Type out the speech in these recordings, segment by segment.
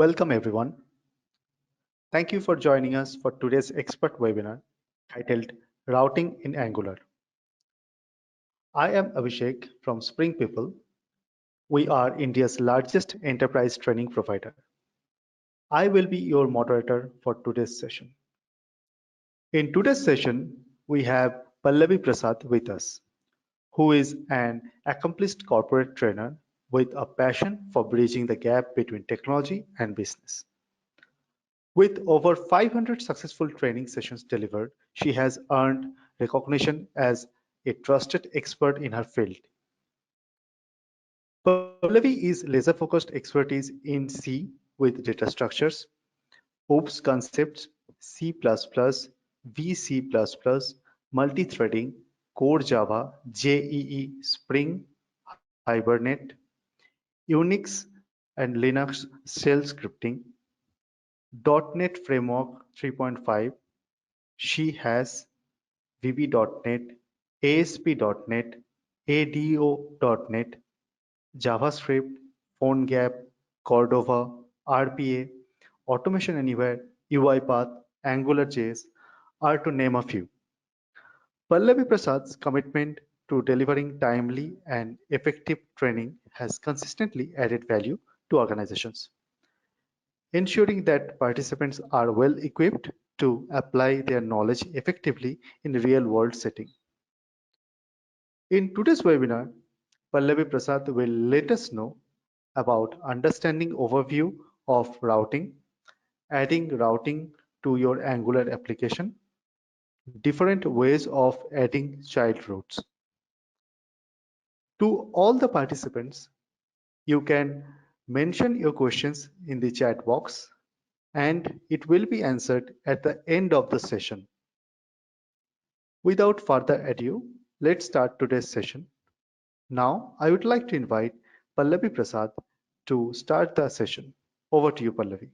Welcome everyone. Thank you for joining us for today's expert webinar titled Routing in Angular. I am Abhishek from SpringPeople. We are India's largest enterprise training provider. I will be your moderator for today's session. In today's session, we have Pallavi Prasad with us, who is an accomplished corporate trainer with a passion for bridging the gap between technology and business. With over 500 successful training sessions delivered, she has earned recognition as a trusted expert in her field. Pallavi is laser-focused expertise in C with data structures, OOPS concepts, C++, VC++, multi-threading, core Java, JEE, Spring, Hibernate, Unix and Linux shell scripting, .NET Framework 3.5. She has VB.NET, ASP.NET, ADO.NET, JavaScript, PhoneGap, Cordova, RPA, Automation Anywhere, UiPath, AngularJS are to name a few. Pallavi Prasad's commitment to delivering timely and effective training has consistently added value to organizations, ensuring that participants are well equipped to apply their knowledge effectively in a real-world setting. In today's webinar, Pallavi Prasad will let us know about understanding overview of routing, adding routing to your Angular application, different ways of adding child routes. To all the participants, you can mention your questions in the chat box and it will be answered at the end of the session. Without further ado, let's start today's session. Now, I would like to invite Pallavi Prasad to start the session. Over to you, Pallavi.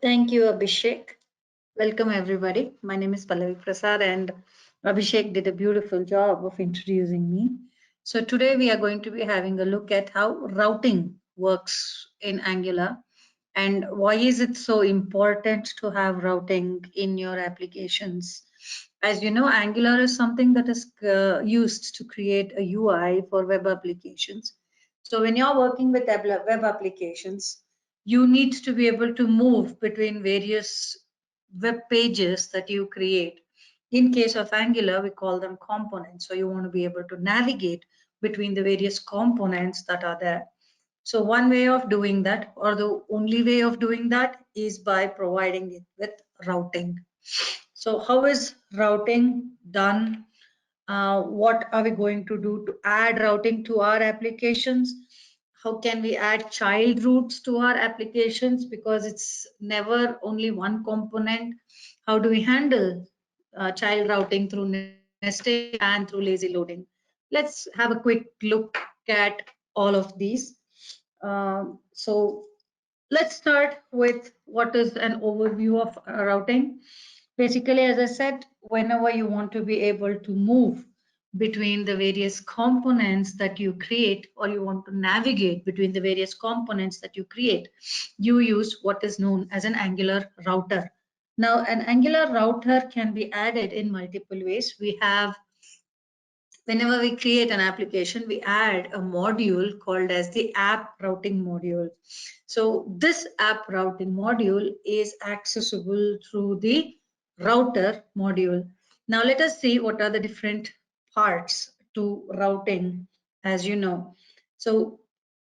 Thank you, Abhishek. Welcome, everybody. My name is Pallavi Prasad, and Abhishek did a beautiful job of introducing me. So today we are going to be having a look at how routing works in Angular and why is it so important to have routing in your applications. As you know, Angular is something that is used to create a UI for web applications. So when you're working with web applications, you need to be able to move between various web pages that you create. In case of Angular, we call them components. So you want to be able to navigate between the various components that are there. So one way of doing that, or the only way of doing that, is by providing it with routing. So how is routing done? What are we going to do to add routing to our applications? How can we add child routes to our applications, because it's never only one component? How do we handle child routing through nesting and through lazy loading? Let's have a quick look at all of these. So let's start with what is an overview of routing. Basically, as I said, whenever you want to be able to move between the various components that you create, or you want to navigate between the various components that you create, you use what is known as an Angular router. Now, an Angular router can be added in multiple ways. We have, whenever we create an application, we add a module called as the app routing module. So this app routing module is accessible through the router module. Now let us see what are the different parts to routing, as you know. So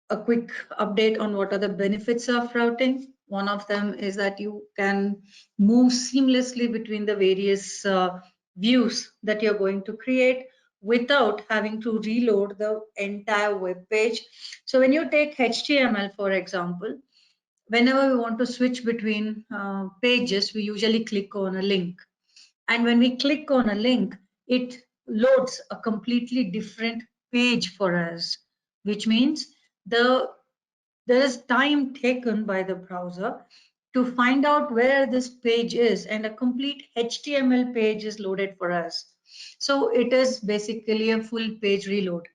a quick update on what are the benefits of routing. One of them is that you can move seamlessly between the various views that you're going to create without having to reload the entire web page. So when you take HTML, for example, whenever we want to switch between pages, we usually click on a link. And when we click on a link, it loads a completely different page for us, which means there is time taken by the browser to find out where this page is, and a complete HTML page is loaded for us. So it is basically a full page reload.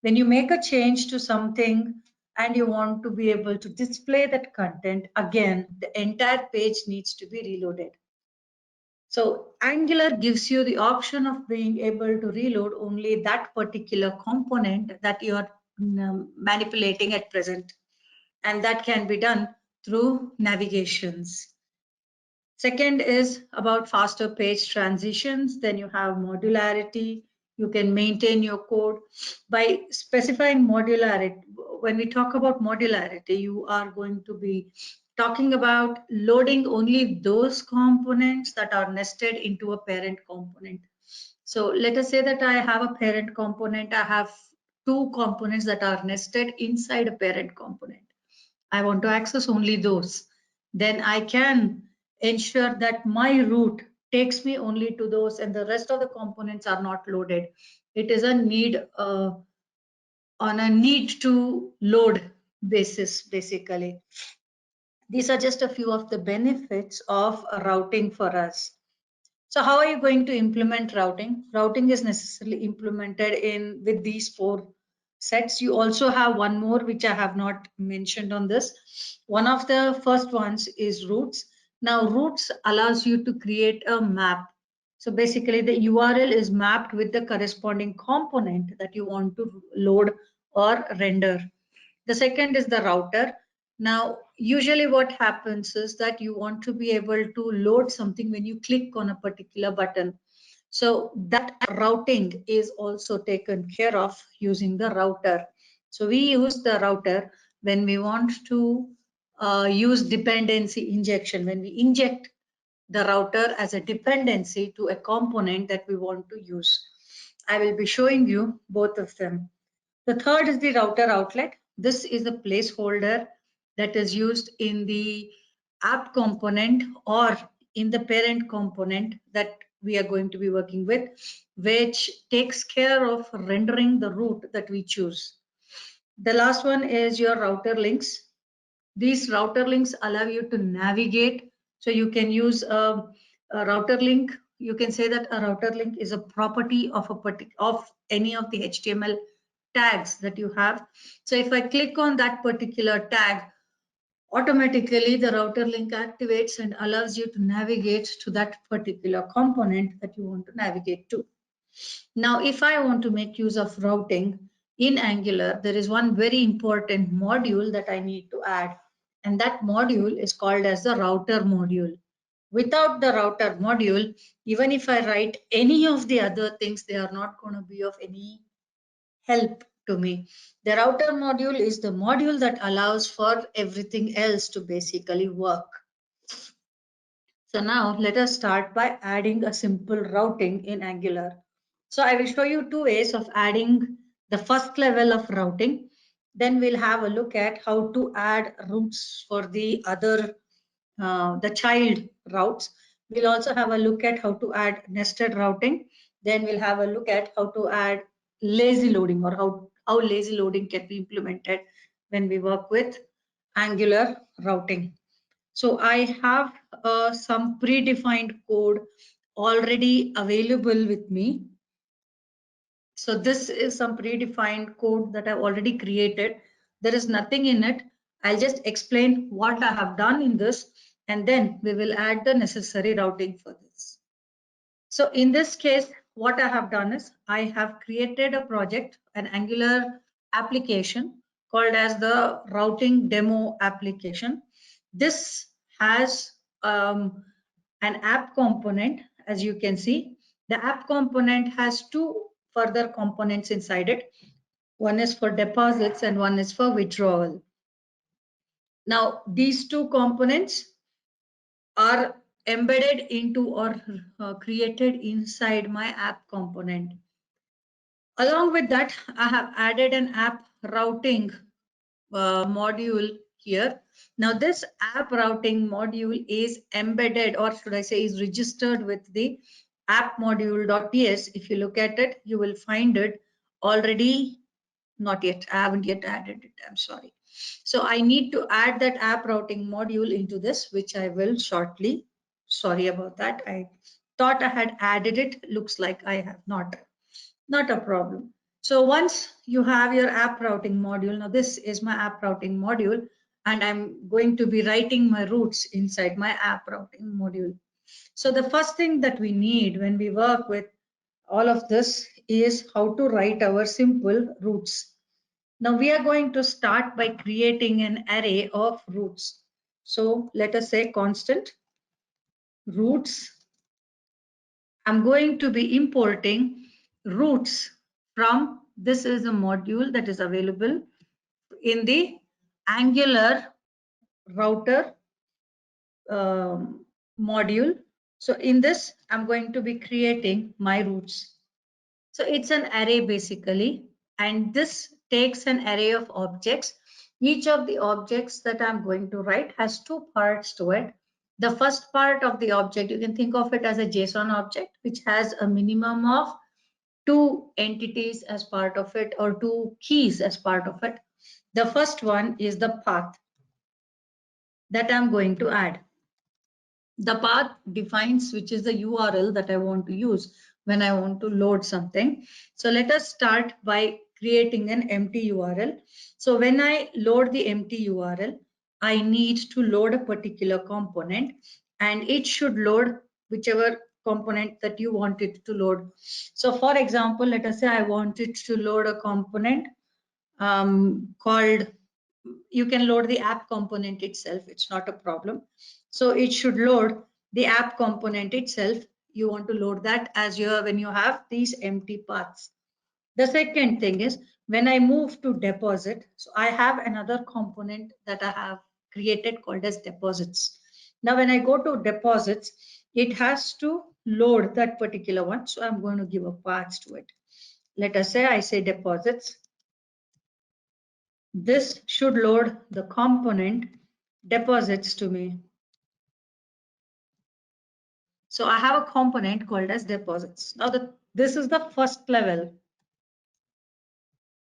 When you make a change to something and you want to be able to display that content, again, the entire page needs to be reloaded. So Angular gives you the option of being able to reload only that particular component that you are manipulating at present. And that can be done through navigations. Second is about faster page transitions. Then you have modularity. You can maintain your code by specifying modularity. When we talk about modularity, you are going to be talking about loading only those components that are nested into a parent component. So let us say that I have a parent component. I have two components that are nested inside a parent component. I want to access only those. Then I can ensure that my route takes me only to those and the rest of the components are not loaded. It is a need on a need to load basis, basically. These are just a few of the benefits of routing for us. So how are you going to implement routing? Routing is necessarily implemented in with these four sets. You also have one more which I have not mentioned on this. One of the first ones is routes. Now routes allows you to create a map. So basically the URL is mapped with the corresponding component that you want to load or render. The second is the router. Now, usually what happens is that you want to be able to load something when you click on a particular button. So that routing is also taken care of using the router. So we use the router when we want to use dependency injection, when we inject the router as a dependency to a component that we want to use. I will be showing you both of them. The third is the router outlet. This is a placeholder that is used in the app component or in the parent component that we are going to be working with, which takes care of rendering the route that we choose. The last one is your router links. These router links allow you to navigate. So you can use a router link. You can say that a router link is a property of of any of the HTML tags that you have. So if I click on that particular tag, automatically the router link activates and allows you to navigate to that particular component that you want to navigate to. Now, if I want to make use of routing in Angular, there is one very important module that I need to add, and that module is called as the router module. Without the router module, even if I write any of the other things, they are not going to be of any help to me. The router module is the module that allows for everything else to basically work. So now let us start by adding a simple routing in Angular. So I will show you two ways of adding the first level of routing. Then we'll have a look at how to add routes for the other, the child routes. We'll also have a look at how to add nested routing. Then we'll have a look at how to add lazy loading, or how lazy loading can be implemented when we work with Angular routing. So I have some predefined code already available with me. So this is some predefined code that I've already created. There is nothing in it. I'll just explain what I have done in this, and then we will add the necessary routing for this. So in this case, what I have done is I have created a project, an Angular application called as the routing demo application. This has an app component, as you can see. The app component has two further components inside it. One is for deposits and one is for withdrawal. Now, these two components are embedded into or created inside my app component. Along with that, I have added an app routing module here. Now this app routing module is embedded, or should I say is registered with the app module.ts. If you look at it, you will find it already. Not yet, I haven't yet added it, I'm sorry. So I need to add that app routing module into this, which I will shortly. Sorry about that. I thought I had added it. Looks like I have not. Not a problem. So once you have your app routing module, now this is my app routing module, and I'm going to be writing my routes inside my app routing module. So the first thing that we need when we work with all of this is how to write our simple routes. Now we are going to start by creating an array of routes. So let us say constant routes. I'm going to be importing routes from, this is a module that is available in the Angular router module. So in this, I'm going to be creating my routes. So it's an array basically, and this takes an array of objects. Each of the objects that I'm going to write has two parts to it. The first part of the object, you can think of it as a JSON object, which has a minimum of two entities as part of it, or two keys as part of it. The first one is the path that I'm going to add. The path defines which is the URL that I want to use when I want to load something. So let us start by creating an empty URL. So when I load the empty URL, I need to load a particular component, and it should load whichever component that you want it to load. So for example, let us say I want it to load a component called, you can load the app component itself, it's not a problem. So it should load the app component itself. You want to load that as your, when you have these empty paths. The second thing is when I move to deposit, so I have another component that I have created called as deposits. Now when I go to deposits, it has to load that particular one, so I'm going to give a path to it. Let us say I say deposits. This should load the component deposits to me. So I have a component called as deposits. Now this is the first level.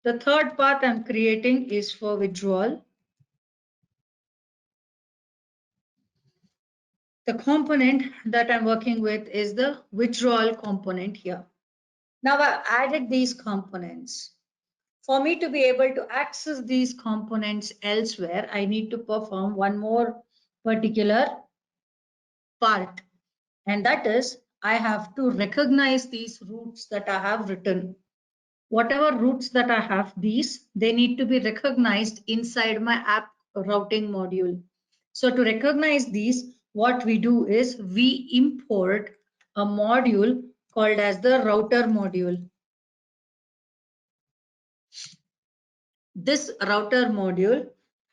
The third path I'm creating is for withdrawal. The component that I'm working with is the withdrawal component here. Now I've added these components. For me to be able to access these components elsewhere, I need to perform one more particular part. And that is, I have to recognize these routes that I have written. Whatever routes that I have, they need to be recognized inside my app routing module. So to recognize these, what we do is we import a module called as the router module. This router module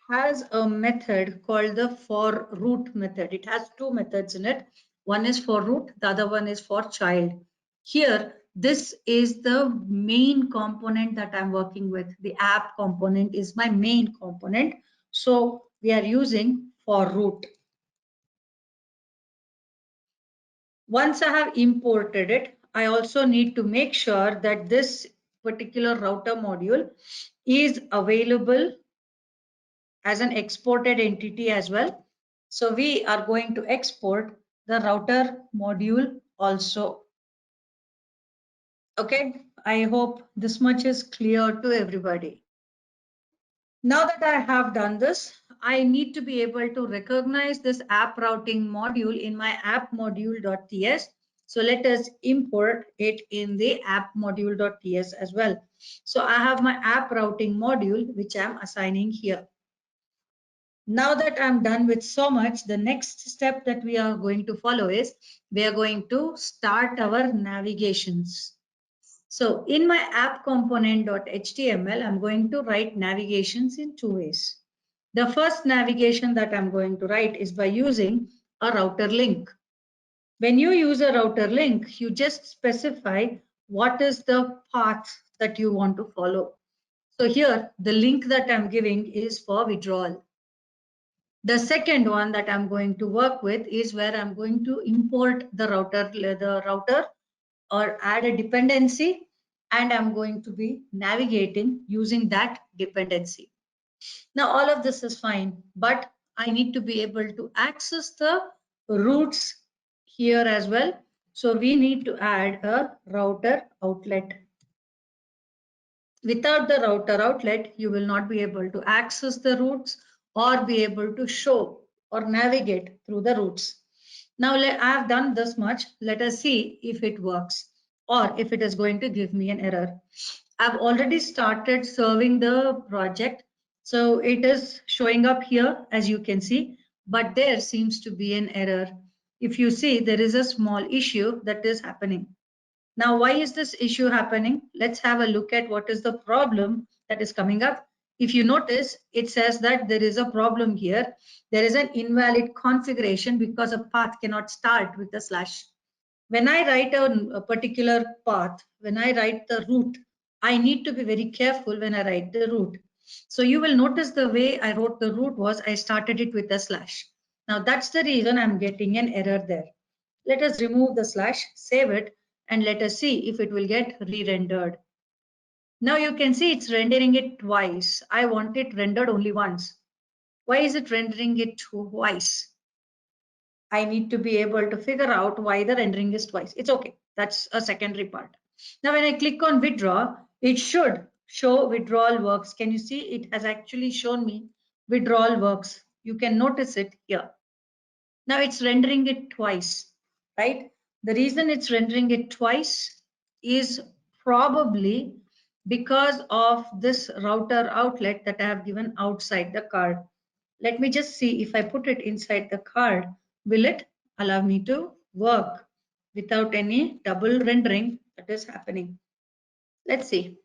has a method called the for root method. It has two methods in it. One is for root, the other one is for child. Here, this is the main component that I'm working with. The app component is my main component. So we are using for root. Once I have imported it, I also need to make sure that this particular router module is available as an exported entity as well. So we are going to export the router module also. Okay, I hope this much is clear to everybody. Now that I have done this, I need to be able to recognize this app routing module in my app module.ts. So let us import it in the app module.ts as well. So I have my app routing module, which I'm assigning here. Now that I'm done with so much, the next step that we are going to follow is we are going to start our navigations. So in my app component.html, I'm going to write navigations in two ways. The first navigation that I'm going to write is by using a router link. When you use a router link, you just specify what is the path that you want to follow. So here, the link that I'm giving is for withdrawal. The second one that I'm going to work with is where I'm going to import the router or add a dependency, and I'm going to be navigating using that dependency. Now all of this is fine, but I need to be able to access the routes here as well. So we need to add a router outlet. Without the router outlet, you will not be able to access the routes or be able to show or navigate through the routes. Now I have done this much. Let us see if it works or if it is going to give me an error. I've already started serving the project. So it is showing up here as you can see, but there seems to be an error. If you see, there is a small issue that is happening. Now, why is this issue happening? Let's have a look at what is the problem that is coming up. If you notice, it says that there is a problem here. There is an invalid configuration because a path cannot start with a slash. When I write a particular path, when I write the route, I need to be very careful when I write the route. So you will notice the way I wrote the route was I started it with a slash. Now that's the reason I'm getting an error there. Let us remove the slash, save it, and let us see if it will get re-rendered. Now you can see it's rendering it twice. I want it rendered only once. Why is it rendering it twice? I need to be able to figure out why the rendering is twice. It's okay. That's a secondary part. Now when I click on withdraw, it should show withdrawal works. Can you see it has actually shown me withdrawal works? You can notice it here. Now it's rendering it twice, right? The reason it's rendering it twice is probably because of this router outlet that I have given outside the card. Let me just see if I put it inside the card, will it allow me to work without any double rendering that is happening? Let's see.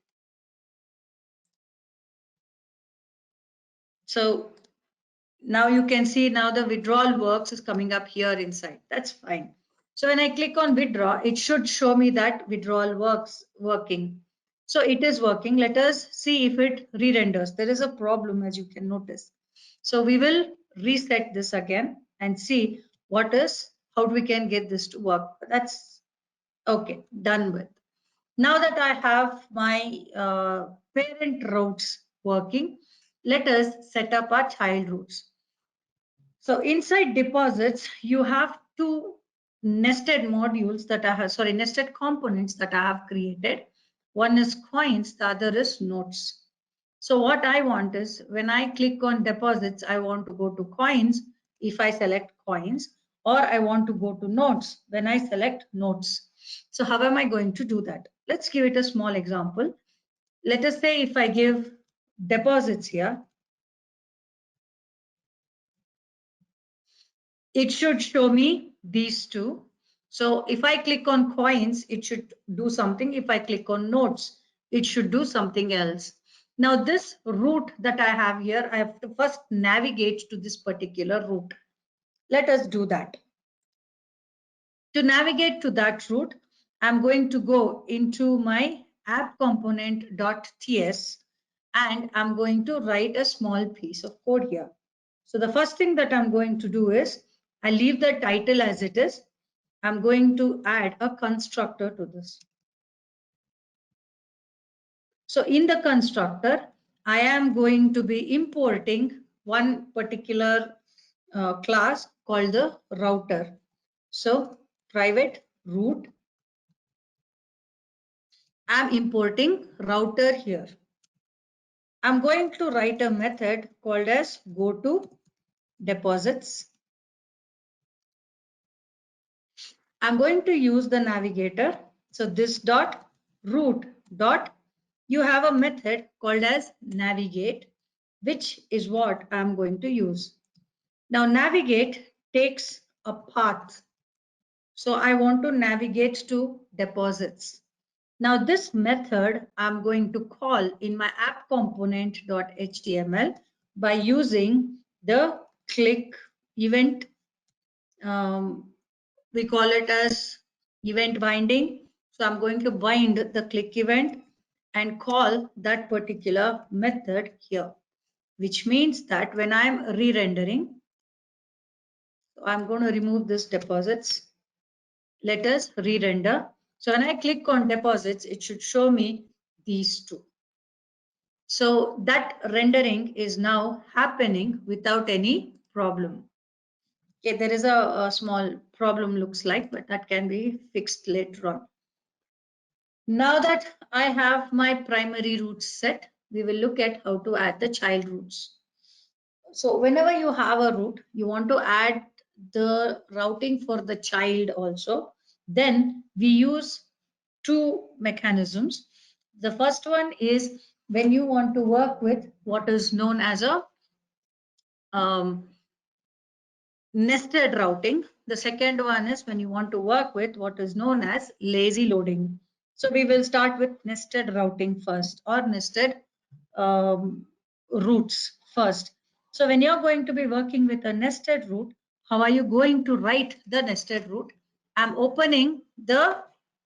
So now you can see now the withdrawal works is coming up here inside. That's fine. So when I click on withdraw, it should show me that withdrawal works working. So it is working. Let us see if it re-renders. There is a problem as you can notice. So we will reset this again and see how we can get this to work. That's okay, done with. Now that I have my parent routes working, let us set up our child routes. So inside deposits, you have two nested modules that I have, sorry, nested components that I have created. One is coins, the other is notes. So what I want is when I click on deposits, I want to go to coins if I select coins, or I want to go to notes when I select notes. So how am I going to do that? Let's give it a small example. Let us say if I give deposits here, it should show me these two. So if I click on coins, it should do something. If I click on notes, it should do something else. Now this route that I have here, I have to first navigate to this particular route. Let us do that. To navigate to that route, I'm going to go into my app component.ts and I'm going to write a small piece of code here. So the first thing that I'm going to do is I leave the title as it is. I'm going to add a constructor to this. So in the constructor, I am going to be importing one particular class called the router. So private root, I'm importing router here. I'm going to write a method called as go to deposits. I'm going to use the navigator. So this dot root dot, you have a method called as navigate, which is what I'm going to use. Now navigate takes a path. So I want to navigate to deposits. Now this method I'm going to call in my app component.html by using the click event. We call it as event binding. So I'm going to bind the click event and call that particular method here, which means that when I'm re-rendering, so I'm going to remove this deposits. Let us re-render. So when I click on deposits, it should show me these two. So that rendering is now happening without any problem. Okay, there is a small problem looks like, but that can be fixed later on. Now that I have my primary roots set, we will look at how to add the child roots. So whenever you have a root, you want to add the routing for the child also. Then we use two mechanisms. The first one is when you want to work with what is known as a um, nested routing. The second one is when you want to work with what is known as lazy loading. So we will start with nested routing first, or nested routes first. So when you're going to be working with a nested route, how are you going to write the nested route? I'm opening the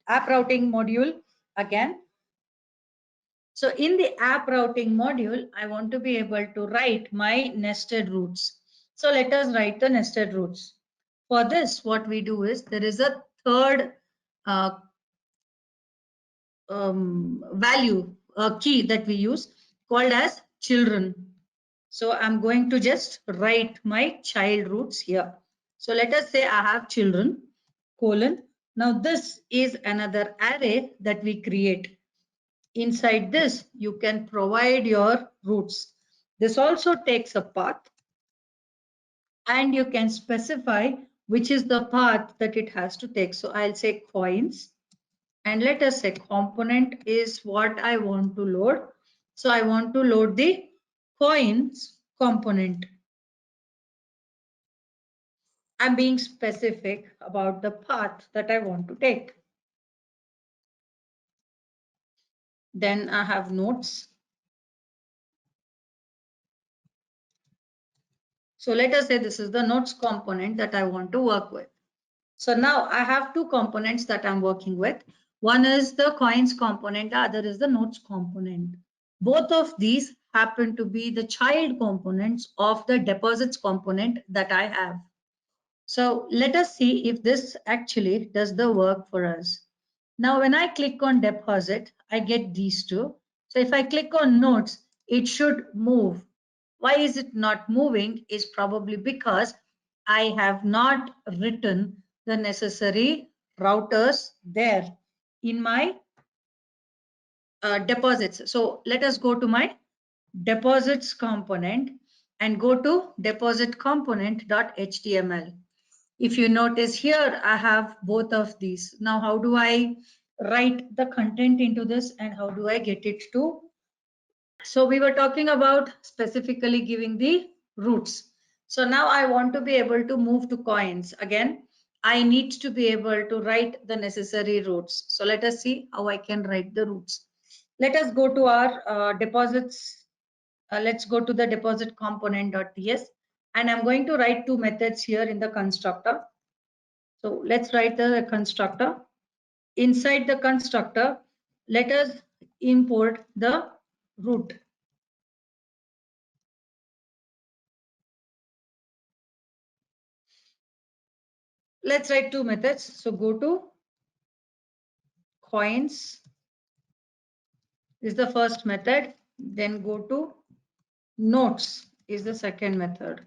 app routing module again. So in the app routing module, I want to be able to write my nested routes. So let us write the nested routes. For this, what we do is there is a third uh, value, key that we use called as children. So I'm going to just write my child roots here. So let us say I have children, colon. Now this is another array that we create. Inside this, you can provide your roots. This also takes a path, and you can specify which is the path that it has to take. So I'll say coins, and let us say component is what I want to load. So I want to load the coins component. I'm being specific about the path that I want to take. Then I have notes. So let us say this is the notes component that I want to work with. So now I have two components that I'm working with. One is the coins component, the other is the notes component. Both of these happen to be the child components of the deposits component that I have. So let us see if this actually does the work for us. Now, when I click on deposit, I get these two. So if I click on notes, it should move. Why is it not moving is probably because I have not written the necessary routers there in my deposits. So let us go to my deposits component and go to deposit component.html. If you notice here, I have both of these. Now, how do I write the content into this and how do I get it to? So we were talking about specifically giving the roots. So now I want to be able to move to coins. Again, I need to be able to write the necessary roots. So let us see how I can write the roots. Let us go to our deposits. Let's go to the deposit component.ts, and I'm going to write two methods here in the constructor. So let's write the constructor. Inside the constructor, let us import the root. Let's write two methods. So go to coins is the first method. Then go to notes is the second method.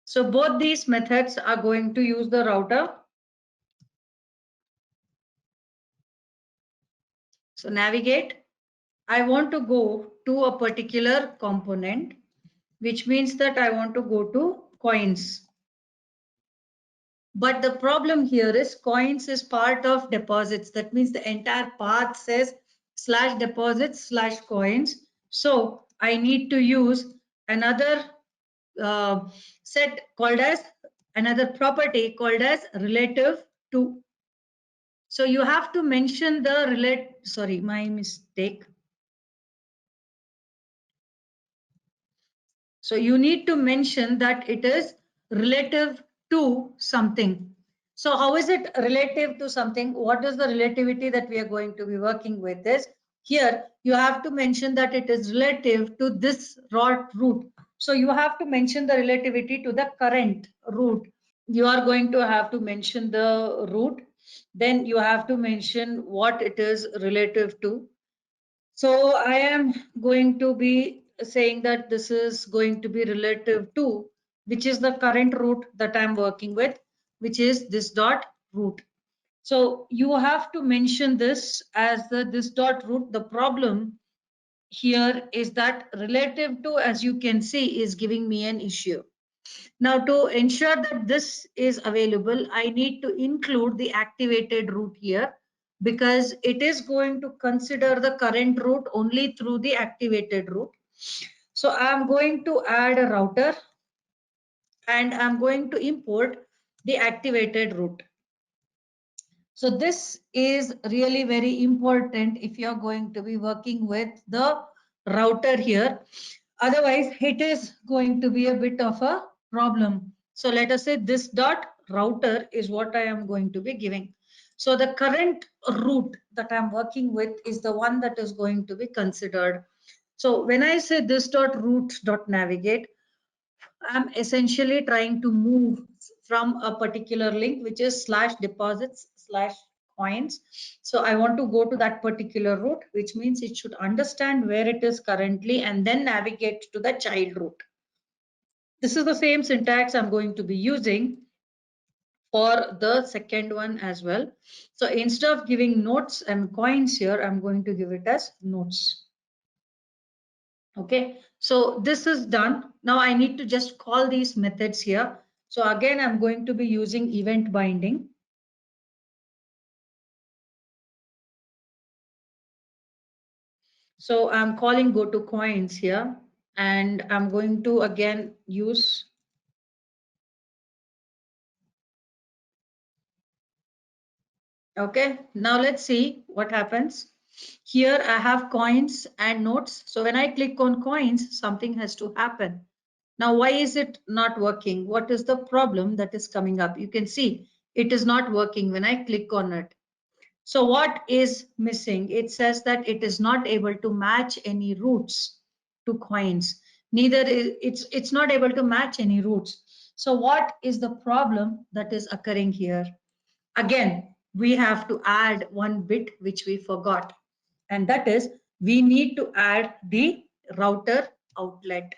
So both these methods are going to use the router. So navigate. I want to go to a particular component, which means that I want to go to coins. But the problem here is coins is part of deposits. That means the entire path says /deposits/coins. So I need to use another set called as another property called as relative to. So you have to mention the sorry, my mistake. So you need to mention that it is relative to something. So how is it relative to something? What is the relativity that we are going to be working with is here you have to mention that it is relative to this root. So you have to mention the relativity to the current root. You are going to have to mention the root. Then you have to mention what it is relative to. So I am going to be saying that this is going to be relative to, which is the current root that I'm working with, which is this dot root. So you have to mention this as this dot root. The problem here is that relative to, as you can see, is giving me an issue. Now to ensure that this is available, I need to include the activated root here, because it is going to consider the current root only through the activated root. So I'm going to add a router and I'm going to import the activated root. So this is really very important if you're going to be working with the router here. Otherwise, it is going to be a bit of a problem. So let us say this dot router is what I am going to be giving. So the current root that I'm working with is the one that is going to be considered. So when I say this dot root dot navigate, I'm essentially trying to move from a particular link, which is slash deposits slash coins. So I want to go to that particular route, which means it should understand where it is currently and then navigate to the child route. This is the same syntax I'm going to be using for the second one as well. So instead of giving notes and coins here, I'm going to give it as notes. Okay, so this is done. Now I need to just call these methods here. So again, I'm going to be using event binding. So I'm calling go to coins here, and I'm going to again use. Okay, now let's see what happens. Here I have coins and notes. So when I click on coins, something has to happen. Now, why is it not working? What is the problem that is coming up? You can see it is not working when I click on it. So what is missing? It says that it is not able to match any roots to coins. Neither it's not able to match any roots. So what is the problem that is occurring here? Again, we have to add one bit which we forgot, and that is we need to add the router outlet.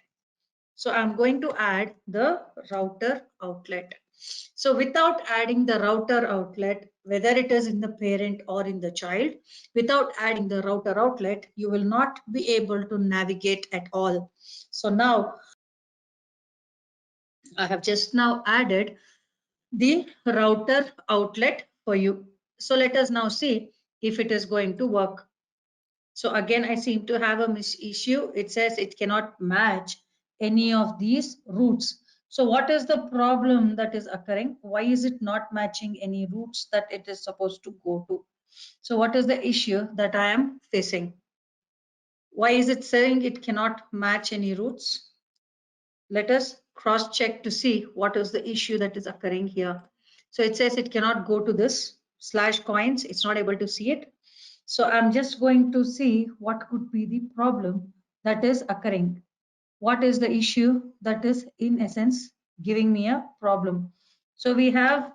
So I'm going to add the router outlet. So without adding the router outlet, whether it is in the parent or in the child, without adding the router outlet, you will not be able to navigate at all. So now I have just now added the router outlet for you. So let us now see if it is going to work. So again, I seem to have a issue. It says it cannot match any of these routes. So what is the problem that is occurring? Why is it not matching any routes that it is supposed to go to? So what is the issue that I am facing? Why is it saying it cannot match any routes? Let us cross check to see what is the issue that is occurring here. So it says it cannot go to this slash coins. It's not able to see it. So I'm just going to see what could be the problem that is occurring. What is the issue that is in essence giving me a problem? So we have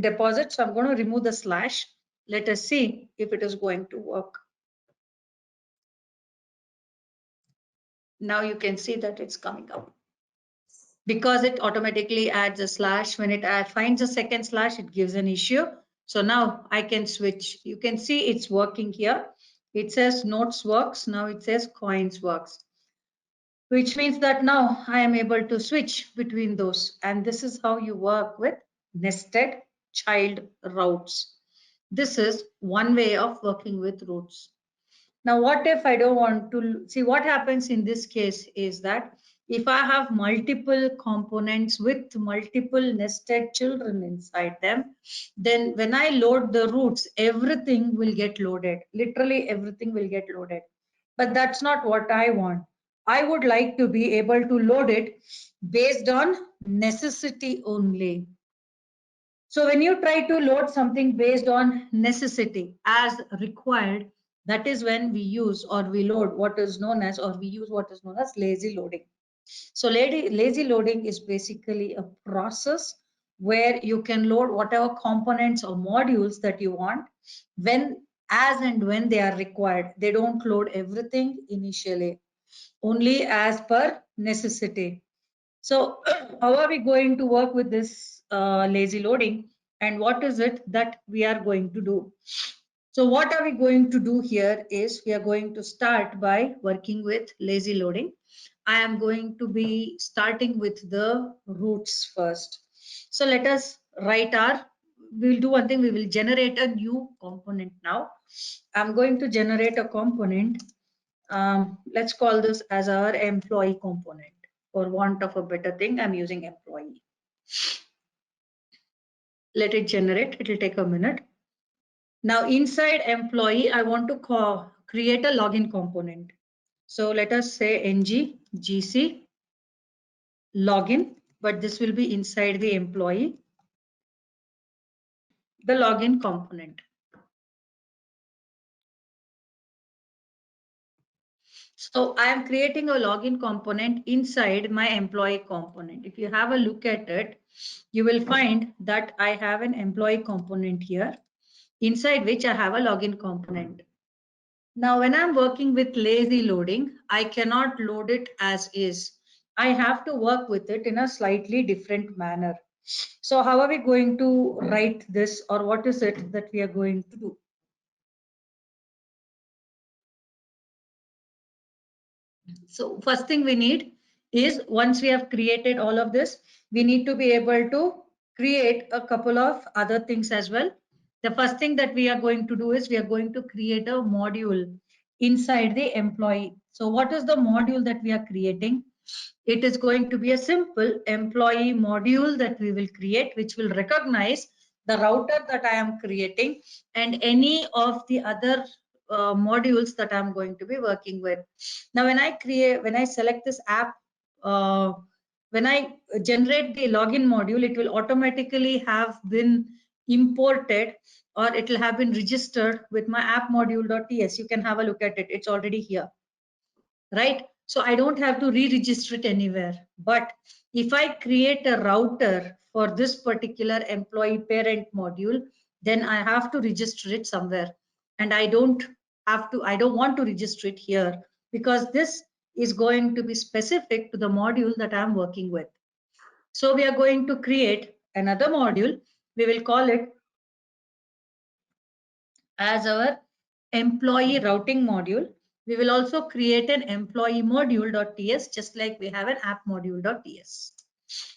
deposit. So I'm going to remove the slash. Let us see if it is going to work. Now you can see that it's coming up. Because it automatically adds a slash, when it finds a second slash, it gives an issue. So now I can switch. You can see it's working here. It says notes works. Now it says coins works, which means that now I am able to switch between those. And this is how you work with nested child routes. This is one way of working with routes. Now, what if I don't want to see? What happens in this case is that if I have multiple components with multiple nested children inside them, then when I load the roots, everything will get loaded. Literally everything will get loaded. But that's not what I want. I would like to be able to load it based on necessity only. So when you try to load something based on necessity as required, that is when we use or we load what is known as, or we use what is known as lazy loading. So lazy loading is basically a process where you can load whatever components or modules that you want when as and when they are required. They don't load everything initially, only as per necessity. So how are we going to work with this lazy loading? and what is it that we are going to do. So what are we going to do here is we are going to start by working with lazy loading. I am going to be starting with the roots first. So let us write we will do one thing, we will generate a new component now. I'm going to generate a component. Let's call this as our employee component. For want of a better thing, I'm using employee. Let it generate, it will take a minute. Now inside employee, I want to create a login component. So let us say ng gc login, but this will be inside the employee, the login component. So I am creating a login component inside my employee component. If you have a look at it, you will find that I have an employee component here, inside which I have a login component. Now, when I'm working with lazy loading, I cannot load it as is. I have to work with it in a slightly different manner. So how are we going to write this, or what is it that we are going to do? So first thing we need is, once we have created all of this, we need to be able to create a couple of other things as well. The first thing that we are going to do is we are going to create a module inside the employee. So what is the module that we are creating? It is going to be a simple employee module that we will create, which will recognize the router that I am creating and any of the other modules that I'm going to be working with. Now, when I select this app, uh, when I generate the login module, it will automatically have been imported, or it will have been registered with my app module.ts. You can have a look at it. It's already here, right? So I don't have to re-register it anywhere. But if I create a router for this particular employee parent module, then I have to register it somewhere. And I don't want to register it here, because this is going to be specific to the module that I'm working with. So we are going to create another module. We will call it as our employee routing module. We will also create an employee module.ts, just like we have an app module.ts.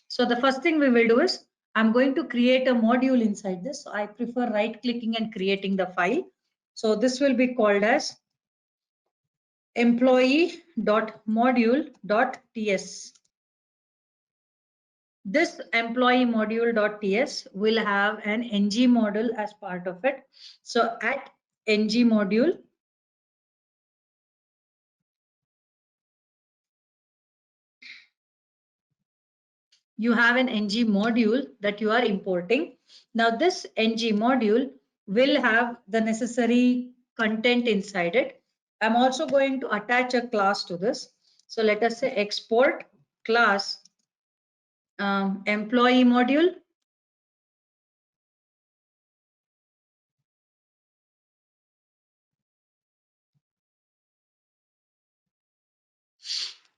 So the first thing we will do is I'm going to create a module inside this. So I prefer right clicking and creating the file. So this will be called as employee.module.ts. This employee module.ts will have an ng module as part of it. So at ng module, you have an ng module that you are importing. Now this ng module will have the necessary content inside it. I'm also going to attach a class to this. So let us say export class employee module.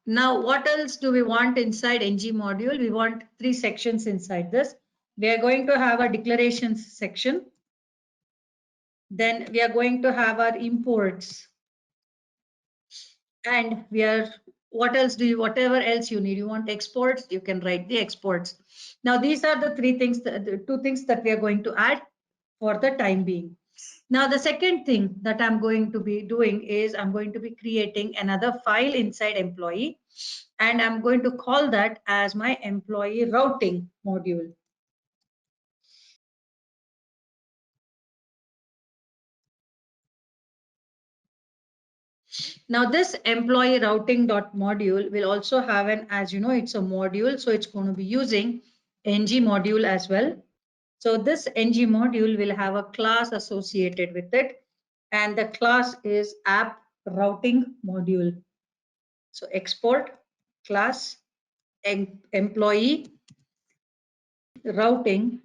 Now, what else do we want inside ng module? We want 3 sections inside this. We are going to have a declarations section. Then we are going to have our imports. And whatever else you need, you want exports, you can write the exports. Now, these are the the 2 things that we are going to add for the time being. Now, the second thing that I'm going to be doing is I'm going to be creating another file inside employee, and I'm going to call that as my employee routing module. Now this employee routing dot module will also have an, as you know, it's a module, so it's going to be using ng module as well. So this ng module will have a class associated with it, and the class is app routing module. So export class employee routing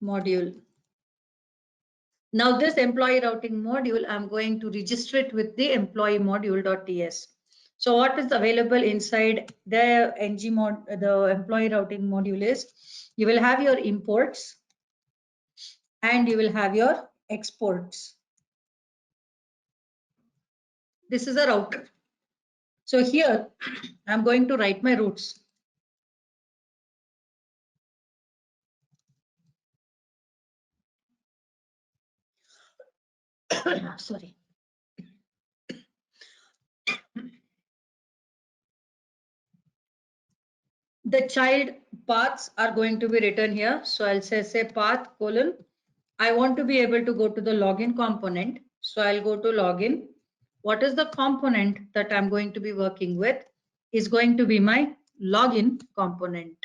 module. Now this employee routing module, I'm going to register it with the employee module.ts. So what is available inside the the employee routing module is you will have your imports and you will have your exports. This is a router. So here I'm going to write my routes. Sorry. The child paths are going to be written here. So I'll say path colon. I want to be able to go to the login component. So I'll go to login. What is the component that I'm going to be working with is going to be my login component.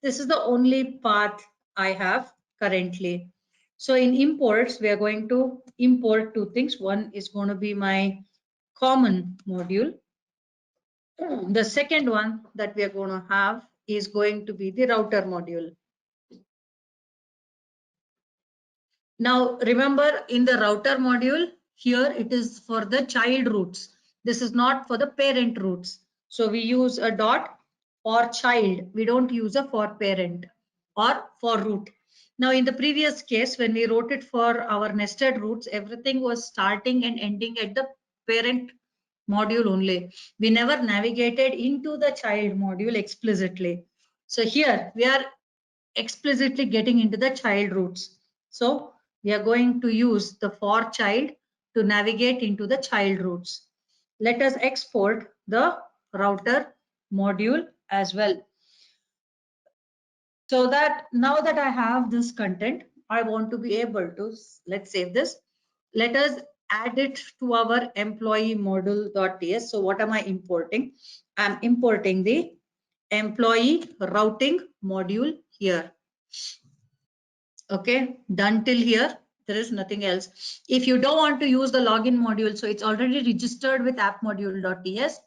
This is the only path I have currently. So in imports, we are going to import two things. One is going to be my common module. The second one that we are going to have is going to be the router module. Now remember in the router module, here it is for the child routes. This is not for the parent routes. So we use a dot for child. We don't use a for parent or for route. Now in the previous case, when we wrote it for our nested routes, everything was starting and ending at the parent module only. We never navigated into the child module explicitly. So here we are explicitly getting into the child routes. So we are going to use the for child to navigate into the child routes. Let us export the router module as well. So that now that I have this content, I want to be able to, let's save this. Let us add it to our employee module.ts. So what am I importing? I'm importing the employee routing module here. Okay, done till here. There is nothing else. If you don't want to use the login module, so it's already registered with app module.ts,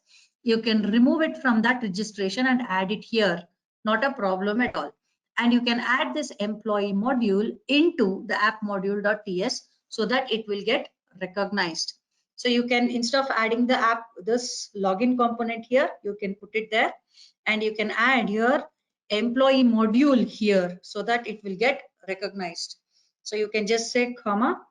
you can remove it from that registration and add it here. Not a problem at all. And you can add this employee module into the app module.ts so that it will get recognized. So you can, instead of adding the app, this login component here, you can put it there and you can add your employee module here so that it will get recognized. So you can just say comma.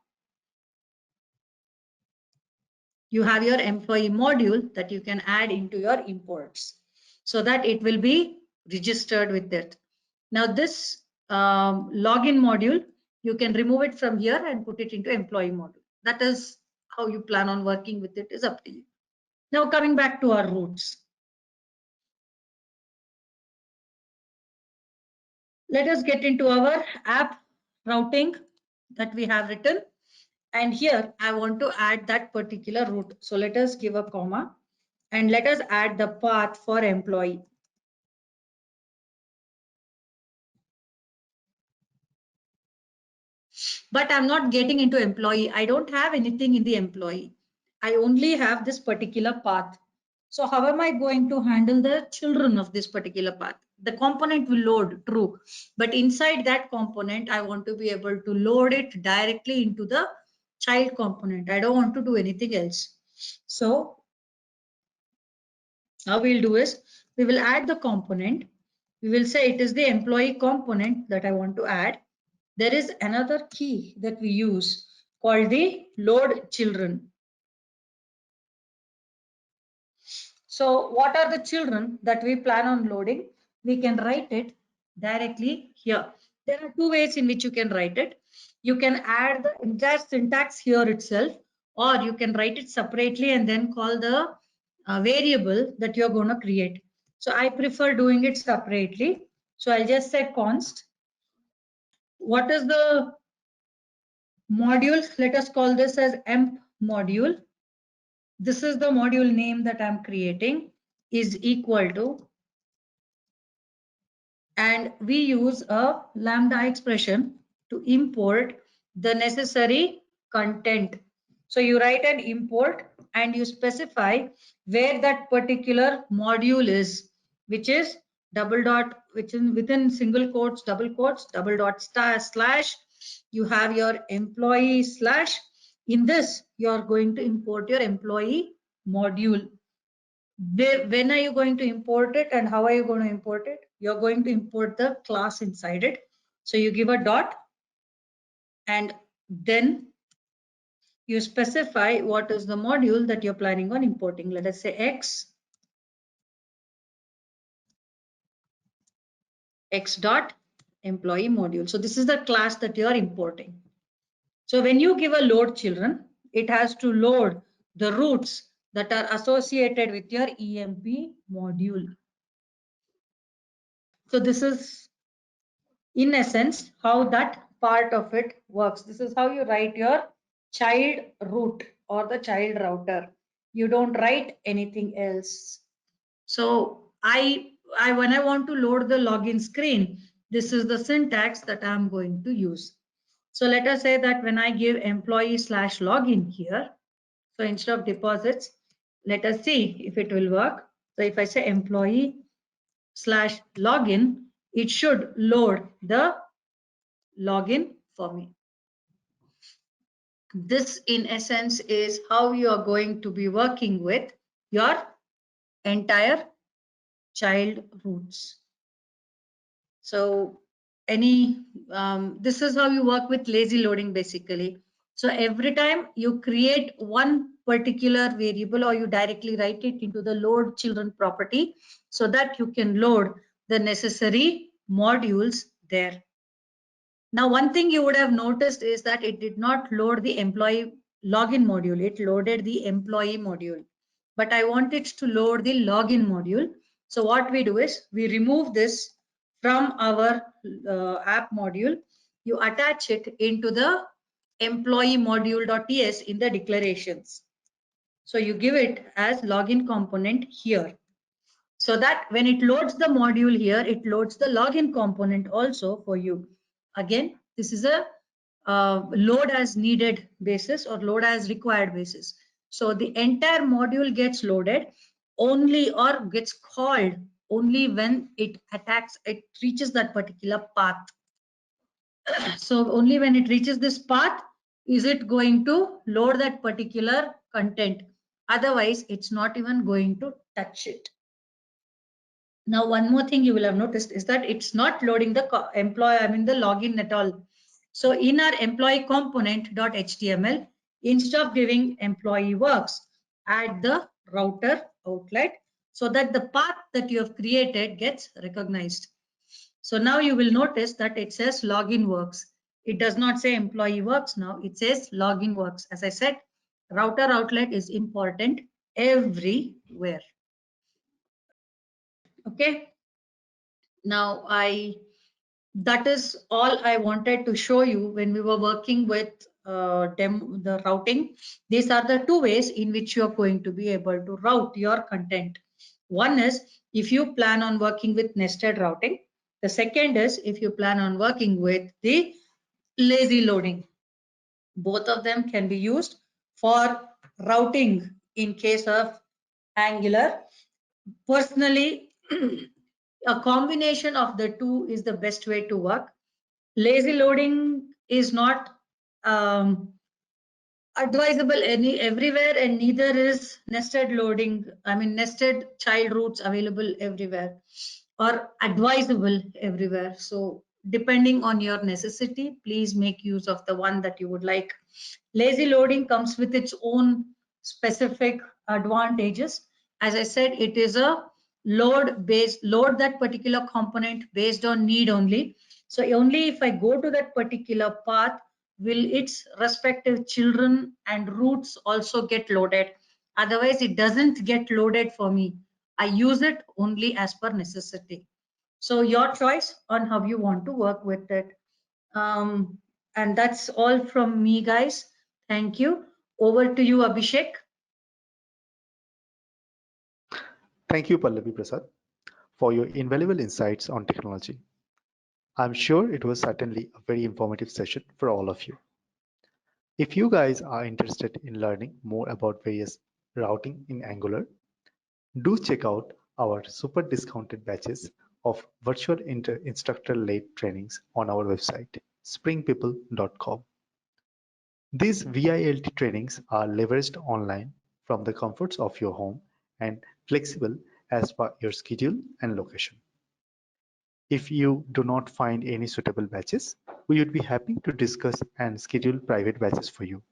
You have your employee module that you can add into your imports so that it will be registered with it. Now this login module, you can remove it from here and put it into employee module. That is how you plan on working with it, is up to you. Now coming back to our routes. Let us get into our app routing that we have written. And here I want to add that particular route. So let us give a comma and let us add the path for employee. But I'm not getting into employee. I don't have anything in the employee. I only have this particular path. So how am I going to handle the children of this particular path? The component will load, true. But inside that component, I want to be able to load it directly into the child component. I don't want to do anything else. So now we'll do is we will add the component. We will say it is the employee component that I want to add. There is another key that we use called the load children. So what are the children that we plan on loading? We can write it directly here. There are two ways in which you can write it. You can add the entire syntax here itself, or you can write it separately and then call the variable that you're going to create. So I prefer doing it separately. So I'll just say const. What is the module? Let us call this as emp module. This is the module name that I'm creating is equal to, and we use a lambda expression to import the necessary content. So you write an import and you specify where that particular module is, which is double dot, which is within single quotes, double quotes, double dot star slash. You have your employee slash. In this, you are going to import your employee module. When are you going to import it and how are you going to import it? You're going to import the class inside it. So you give a dot and then you specify what is the module that you're planning on importing. Let us say x dot employee module. So this is the class that you are importing. So when you give a load children, it has to load the roots that are associated with your EMP module. So this is in essence how that part of it works. This is how you write your child root or the child router. You don't write anything else. So when I want to load the login screen, this is the syntax that I'm going to use. So let us say that when I give employee slash login here, so instead of deposits, let us see if it will work. So if I say employee slash login, it should load the login for me. This in essence is how you are going to be working with your entire child roots. So this is how you work with lazy loading basically. So every time you create one particular variable or you directly write it into the load children property so that you can load the necessary modules there. Now, one thing you would have noticed is that it did not load the employee login module. It loaded the employee module, but I want it to load the login module. So what we do is we remove this from our app module. You attach it into the employee module.ts in the declarations. So you give it as login component here, so that when it loads the module here, it loads the login component also for you. Again, this is a load as needed basis or load as required basis. So the entire module gets loaded only or gets called only when it reaches that particular path. So only when it reaches this path is it going to load that particular content. Otherwise, it's not even going to touch it. Now, one more thing you will have noticed is that it's not loading the the login at all. So in our employee component.html, instead of giving employee works, add the router outlet so that the path that you have created gets recognized. So now you will notice that it says login works. It does not say employee works now, it says login works. As I said, router outlet is important everywhere. Okay. Now that is all I wanted to show you when we were working with the routing. These are the two ways in which you are going to be able to route your content. One is if you plan on working with nested routing. The second is if you plan on working with the lazy loading. Both of them can be used for routing in case of Angular. Personally, a combination of the two is the best way to work. Lazy loading is not advisable everywhere, and neither is nested loading. Nested child roots available everywhere or advisable everywhere. So depending on your necessity, please make use of the one that you would like. Lazy loading comes with its own specific advantages. As I said, it is a load that particular component based on need only. So only if I go to that particular path will its respective children and roots also get loaded. Otherwise, it doesn't get loaded for me. I use it only as per necessity. So your choice on how you want to work with it. And that's all from me, guys. Thank you. Over to you, Abhishek. Thank you, Pallavi Prasad, for your invaluable insights on technology. I'm sure it was certainly a very informative session for all of you. If you guys are interested in learning more about various routing in Angular, do check out our super discounted batches of virtual instructor-led trainings on our website, springpeople.com. These VILT trainings are leveraged online from the comforts of your home and flexible as per your schedule and location. If you do not find any suitable batches, we would be happy to discuss and schedule private batches for you.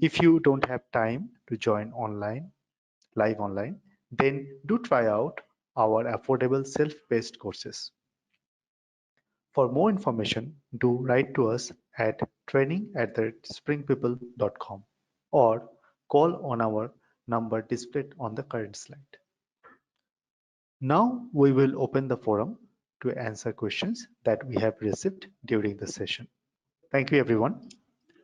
If you don't have time to join live online, then do try out our affordable self-paced courses. For more information, do write to us at training@springpeople.com or call on our number displayed on the current slide. Now we will open the forum to answer questions that we have received during the session. Thank you everyone.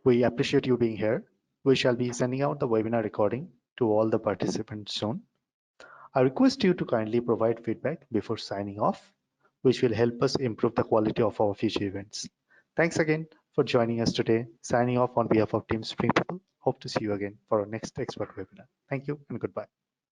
We appreciate you being here. We shall be sending out the webinar recording to all the participants soon. I request you to kindly provide feedback before signing off, which will help us improve the quality of our future events. Thanks again for joining us today. Signing off on behalf of Team Spring People. Hope to see you again for our next expert webinar. Thank you and goodbye.